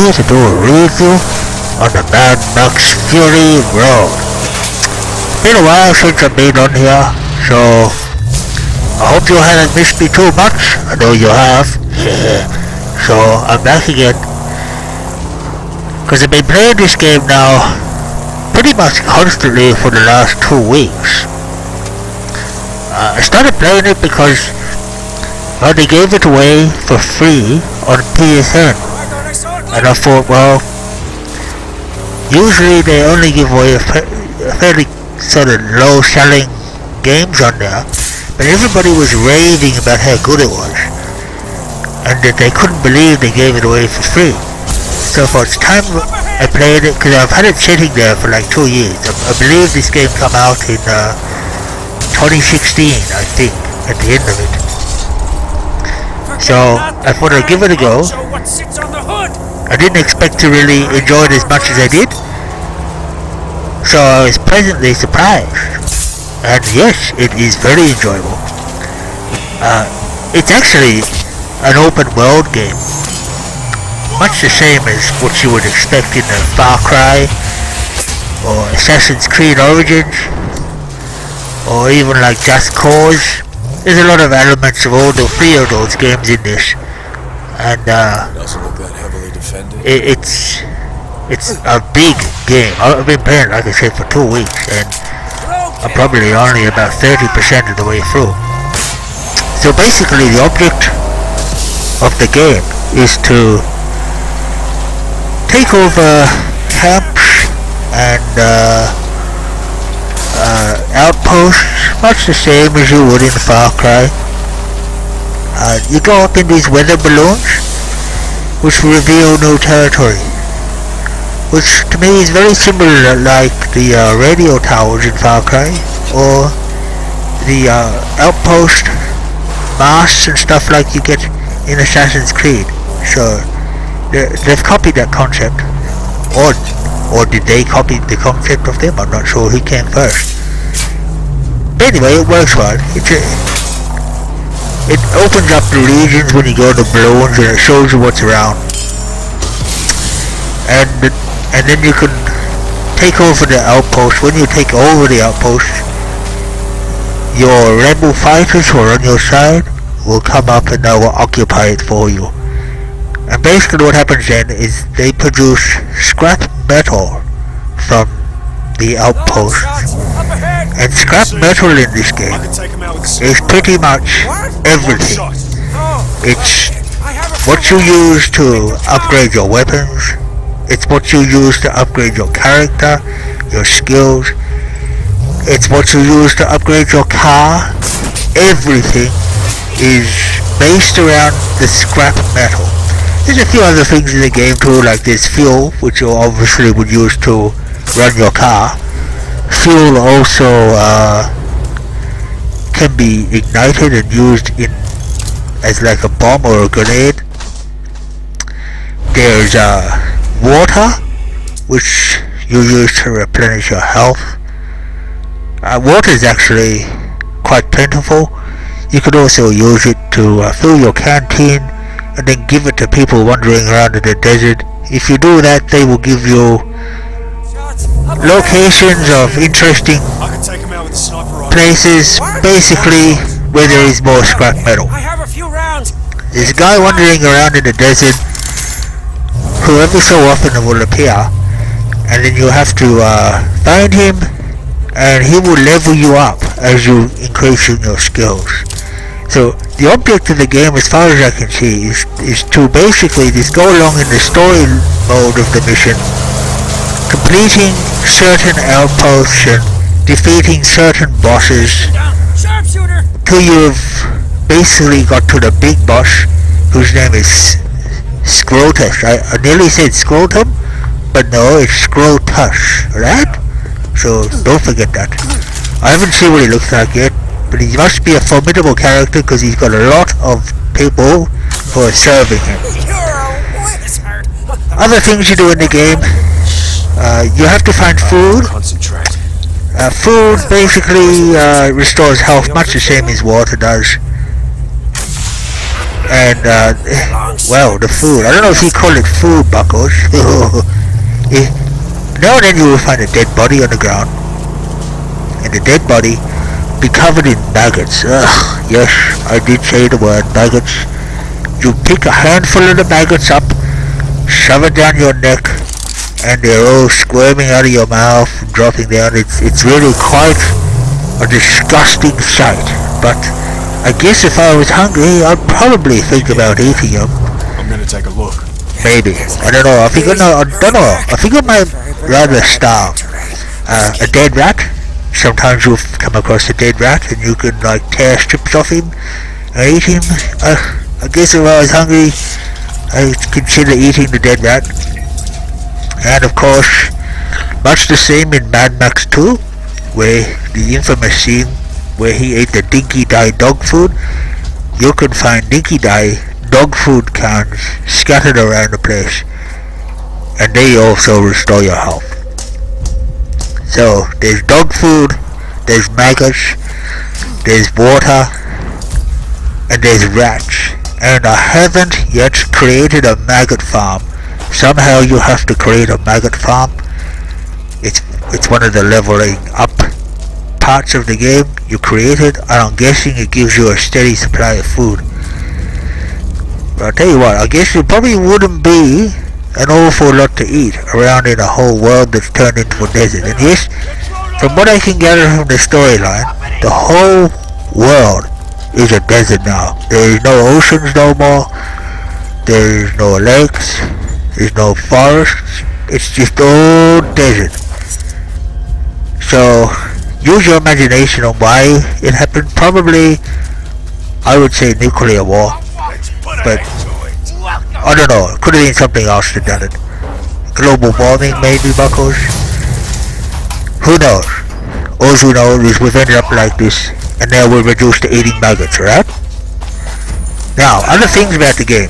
here to do a review on the Mad Max Fury Road. Been a while since I've been on here, so I hope you haven't missed me too much. I know you have. So I'm back again, because I've been playing this game now pretty much constantly for the last 2 weeks. I started playing it because they gave it away for free on PSN, and I thought, well, usually they only give away fairly sort of low selling games on there, but everybody was raving about how good it was, and that they couldn't believe they gave it away for free. So for it's time I played it, because I've had it sitting there for like 2 years. I believe this game came out in 2016, I think, at the end of it. So I thought I'd give it a go. I didn't expect to really enjoy it as much as I did, so I was pleasantly surprised. And yes, it is very enjoyable. It's actually an open world game, much the same as what you would expect in a Far Cry or Assassin's Creed Origins, or even like Just Cause. There's a lot of elements of all the 3 of those games in this, and doesn't look that heavily defended. It's a big game. I've been playing, like I said, for 2 weeks, and I'm probably only about 30% of the way through. So basically the object of the game is to take over camps and outposts, much the same as you would in Far Cry. You go up in these weather balloons, which reveal new territory, which to me is very similar like the radio towers in Far Cry, or the outpost masts and stuff like you get in Assassin's Creed. So they've copied that concept, or did they copy the concept of them? I'm not sure who came first. But anyway, it works well. It opens up the regions when you go to balloons, and it shows you what's around. And then you can take over the outpost. When you take over the outpost, your rebel fighters who are on your side will come up and they will occupy it for you. And basically what happens then is they produce scrap metal from the outpost. And scrap metal in this game is pretty much everything. It's what you use to upgrade your weapons. It's what you use to upgrade your character, your skills. It's what you use to upgrade your car. Everything is based around the scrap metal. There's a few other things in the game too, like this fuel, which you obviously would use to run your car. Fuel also can be ignited and used as like a bomb or a grenade. There's water, which you use to replenish your health. Water is actually quite plentiful. You could also use it to fill your canteen and then give it to people wandering around in the desert. If you do that, they will give you locations of interesting places, basically where there is more scrap metal. There's a guy wandering around in the desert who every so often will appear, and then you have to find him, and he will level you up as you increase in your skills. So the object of the game, as far as I can see, is to basically just go along in the story mode of the mission, completing certain outposts and defeating certain bosses till you've basically got to the big boss, whose name is Scrotus. I nearly said Scrotum, but no, it's Scrotus, right? So don't forget that. I haven't seen what he looks like yet, but he must be a formidable character because he's got a lot of people who are serving him. Other things you do in the game, you have to find food. Food basically restores health, much the same as water does. And well, the food. I don't know if you call it food, Buckos. Now and then you will find a dead body on the ground, and the dead body be covered in maggots. Ugh, yes, I did say the word maggots. You pick a handful of the maggots up, shove it down your neck, and they're all squirming out of your mouth, dropping down. It's really quite a disgusting sight. But I guess if I was hungry, I'd probably think about eating them. I'm gonna take a look. Maybe. I don't know. I think I might rather starve. A dead rat. Sometimes you'll come across a dead rat and you can like tear strips off him and eat him. I guess if I was hungry, I'd consider eating the dead rat. And of course, much the same in Mad Max 2, where the infamous scene where he ate the Dinky Dye dog food, you can find Dinky Dye dog food cans scattered around the place, and they also restore your health. So there's dog food, there's maggots, there's water, and there's rats. And I haven't yet created a maggot farm. Somehow you have to create a maggot farm. It's one of the leveling up parts of the game. You create it, and I'm guessing it gives you a steady supply of food. But I'll tell you what, I guess it probably wouldn't be an awful lot to eat around in a whole world that's turned into a desert. And yes, from what I can gather from the storyline, the whole world is a desert now. There is no oceans no more. There is no lakes. There's no forests. It's just all desert. So use your imagination on why it happened. Probably, I would say nuclear war. But I don't know. It could have been something else that done it. Global warming, maybe, Buckos. Who knows? All we know is we've ended up like this, and now we're reduced to eating maggots, right? Now, other things about the game.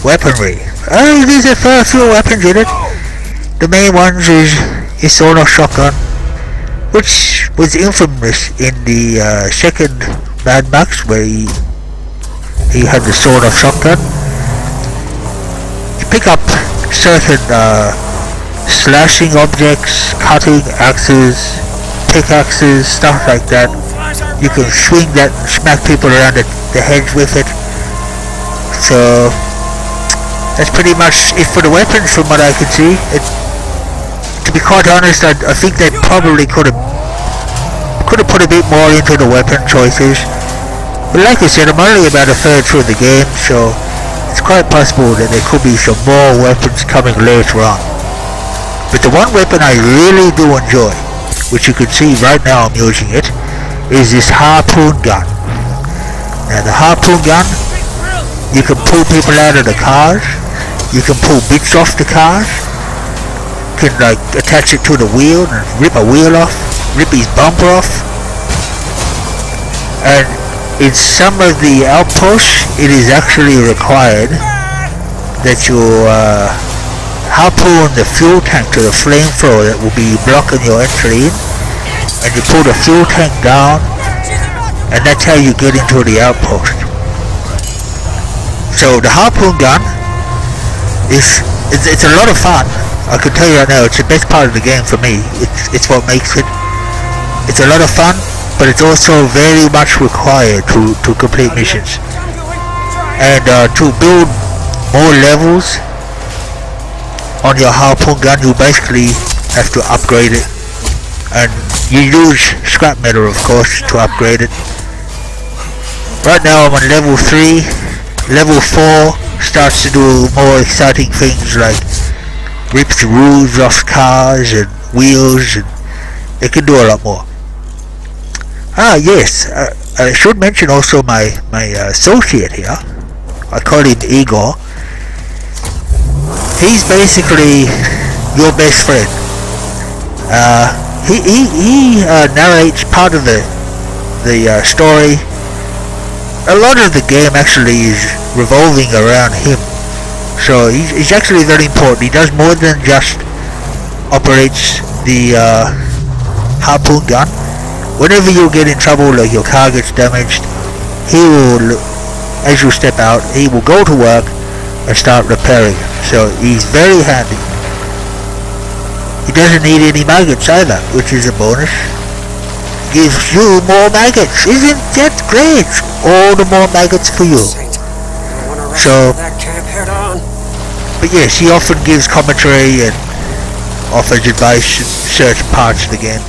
Weaponry. There's a fair few weapons in it. The main ones is his sawed-off shotgun, which was infamous in the second Mad Max, where he had the sawed-off shotgun. You pick up certain slashing objects, cutting axes, pickaxes, stuff like that. You can swing that and smack people around the heads with it. So that's pretty much it for the weapons from what I can see. To be quite honest, I think they probably could have put a bit more into the weapon choices. But like I said, I'm only about a third through the game, so it's quite possible that there could be some more weapons coming later on. But the one weapon I really do enjoy, which you can see right now I'm using it, is this harpoon gun. Now the harpoon gun, you can pull people out of the cars, you can pull bits off the cars, you can like attach it to the wheel and rip a wheel off, rip his bumper off. And in some of the outposts, it is actually required that you harpoon the fuel tank to the flamethrower that will be blocking your entry in, and you pull the fuel tank down, and that's how you get into the outpost. So the harpoon gun it's a lot of fun. I can tell you right now, it's the best part of the game for me. It's what makes it. It's a lot of fun, but it's also very much required to complete missions. And to build more levels on your harpoon gun, you basically have to upgrade it. And you use scrap metal, of course, to upgrade it. Right now I'm on level 3. Level 4 starts to do more exciting things like rip the roofs off cars and wheels, and it can do a lot more. Yes, I should mention also my associate here. I call him Igor. He's basically your best friend. He narrates part of the story. A lot of the game actually is revolving around him. So he's actually very important. He does more than just operates the harpoon gun. Whenever you get in trouble, like your car gets damaged, he will as you step out, he will go to work and start repairing. So he's very handy. He doesn't need any maggots either, which is a bonus. Gives you more maggots. Isn't that great? All the more maggots for you. So, but yes, he often gives commentary and offers advice in certain parts of the game.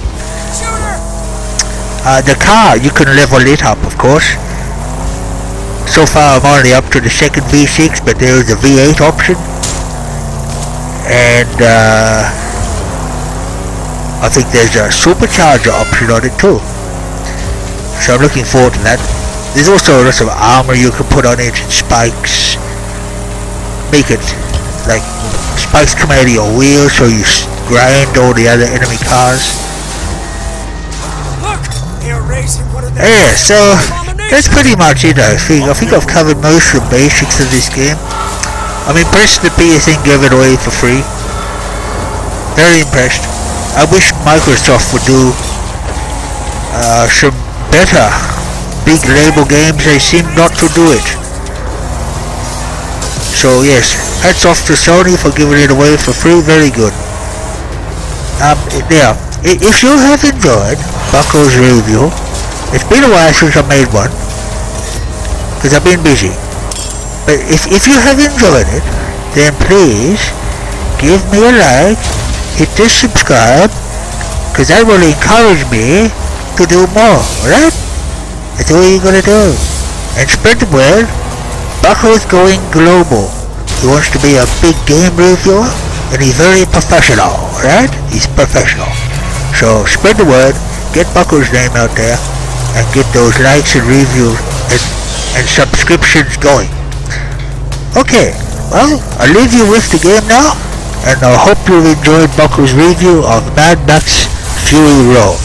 The car, you can level it up, of course. So far I'm only up to the second V6, but there is a V8 option. And I think there's a supercharger option on it too. So I'm looking forward to that. There's also lots of armor you can put on it, spikes. Make it like spikes come out of your wheels so you grind all the other enemy cars. Yeah, so that's pretty much it. I think I've covered most of the basics of this game. I'm impressed that PSN gave it away for free. Very impressed. I wish Microsoft would do some better big label games. They seem not to do it. So yes, hats off to Sony for giving it away for free. Very good. Now, if you have enjoyed Bucko's review, it's been a while since I made one, because I've been busy. But if you have enjoyed it, then please give me a like, hit the subscribe, because that will encourage me to do more, alright? That's all you're gonna do. And spread the word. Bucko's going global. He wants to be a big game reviewer, and he's very professional, right? He's professional. So spread the word, get Bucko's name out there, and get those likes and reviews and subscriptions going. Okay, well, I'll leave you with the game now, and I hope you've enjoyed Bucko's review of Mad Max Fury Road.